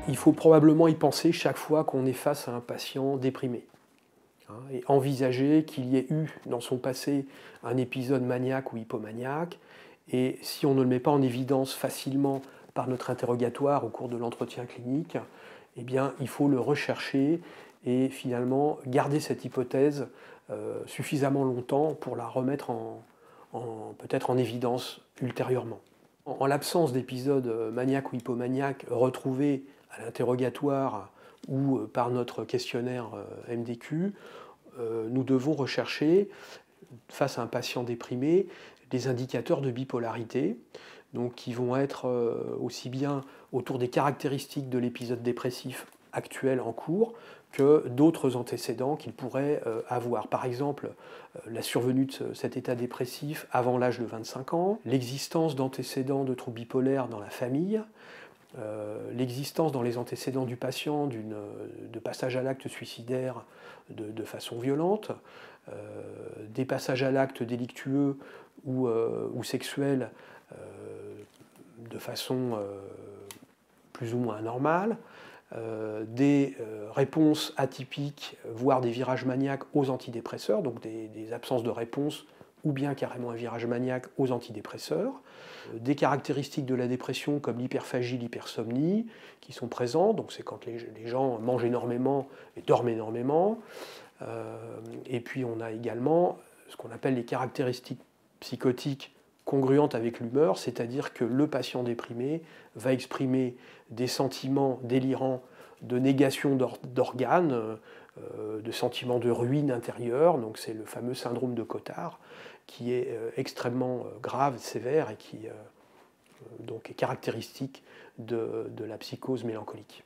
Il faut probablement y penser chaque fois qu'on est face à un patient déprimé, hein, et envisager qu'il y ait eu dans son passé un épisode maniaque ou hypomaniaque, et si on ne le met pas en évidence facilement par notre interrogatoire au cours de l'entretien clinique, eh bien, il faut le rechercher et finalement garder cette hypothèse suffisamment longtemps pour la remettre peut-être en évidence ultérieurement. En l'absence d'épisodes maniaques ou hypomaniaques retrouvés à l'interrogatoire ou par notre questionnaire MDQ, nous devons rechercher, face à un patient déprimé, des indicateurs de bipolarité, donc qui vont être aussi bien autour des caractéristiques de l'épisode dépressif actuel en cours que d'autres antécédents qu'il pourrait avoir. Par exemple, la survenue de cet état dépressif avant l'âge de 25 ans, l'existence d'antécédents de troubles bipolaires dans la famille, l'existence dans les antécédents du patient de passage à l'acte suicidaire de façon violente, des passages à l'acte délictueux ou sexuels de façon plus ou moins anormale, des réponses atypiques, voire des virages maniaques aux antidépresseurs, donc des absences de réponse ou bien carrément un virage maniaque aux antidépresseurs, des caractéristiques de la dépression comme l'hyperphagie, l'hypersomnie qui sont présents, donc c'est quand les gens mangent énormément et dorment énormément, et puis on a également ce qu'on appelle les caractéristiques psychotiques congruentes avec l'humeur, c'est-à-dire que le patient déprimé va exprimer des sentiments délirants de négation d'organes, de sentiments de ruine intérieure, donc c'est le fameux syndrome de Cotard, qui est extrêmement grave, sévère et qui donc est caractéristique de la psychose mélancolique.